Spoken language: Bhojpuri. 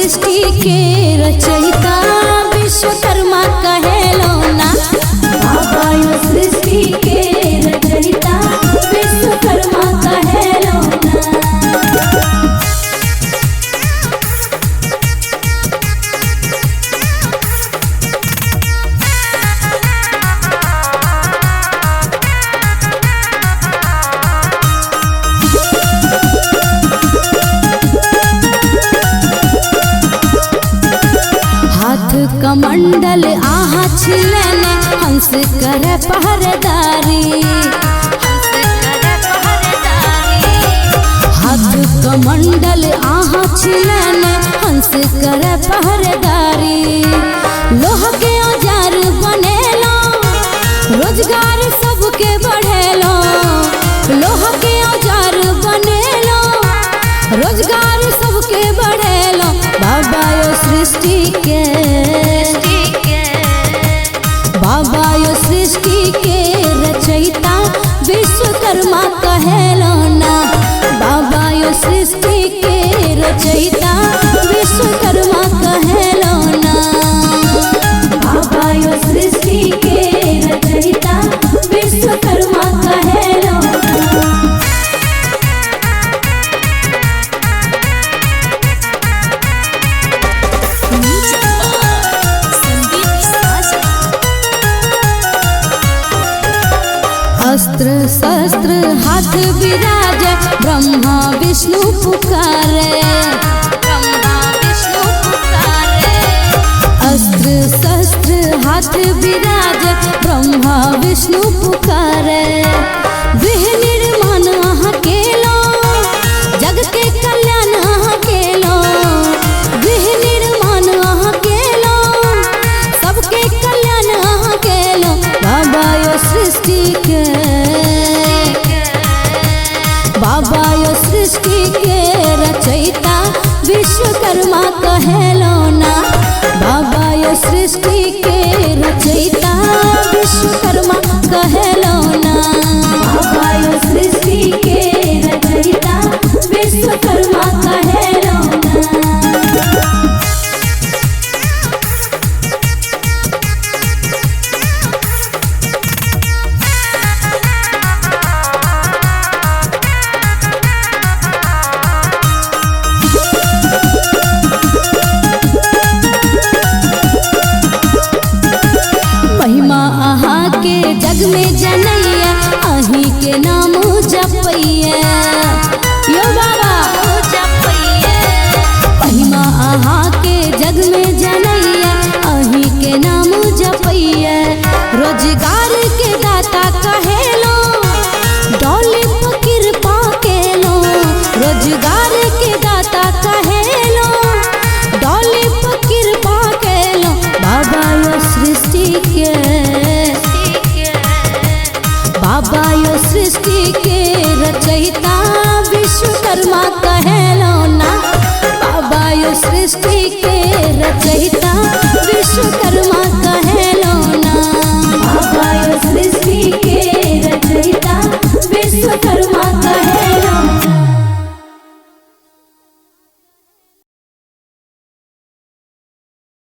सृष्टि के रचयिता विश्वकर्मा कहेलो ना। बाबा यो सृष्टि के रचयिता विश्वकर्मा कहेलो ना। हाथ कमंडल आहा छिलने हंस करे पहरेदारी। हाथ कमंडल आहा छिलने हंस करे पहरेदारी। लोहा के औजार बनेलो रोजगार सबके बढ़ेलो। लोहा के औजार बनेलो रोजगार सबके बढ़ेलो। बाबा यो सृष्टि के बाबा यो सृष्टि के रचयिता विश्वकर्मा कहेलो ना। बाबा यो सृष्टि के रचयिता विश्वकर्मा कहेलो ना। बाबा यो सृष्टि के रचयिता विश्वकर्मा कहेलो ना। अस्त्र शस्त्र हाथ विराजे ब्रह्मा विष्णु पुकारे। अस्त्र शस्त्र हाथ विराजे ब्रह्मा विष्णु पुकारे। गृह निर्माण आहा केलो जग के कल्याण आहा केलो। गृह निर्माण आहा केलो सबके कल्याण आहा केलो। बाबा यो सृष्टि के बाबा यो सृष्टि के रचयिता विश्वकर्मा कहेलो ना। बाबा यो सृष्टि के रचयिता विश्वकर्मा कहेलो ना। बाबा यो सृष्टि के रचयिता विश्वकर्मा कहेलो ना। महिमा आहा के जग में जनैया अही के नाम जपैया। यो बाबा महिमा आहा के जग में जनैया अही के नाम जपैया। रोजगार के दाता कहेलो डोली फकीर पाकेलो। रोजगार के दाता कहेलो डोली फकीर पाकेलो। बाबा यो सृष्टि के बाबा यो सृष्टि के रचयिता विश्वकर्मा कहेलो ना। बाबा यो सृष्टि के रचयिता विश्वकर्मा कहेलो ना। बाबा यो सृष्टि के रचयिता विश्वकर्मा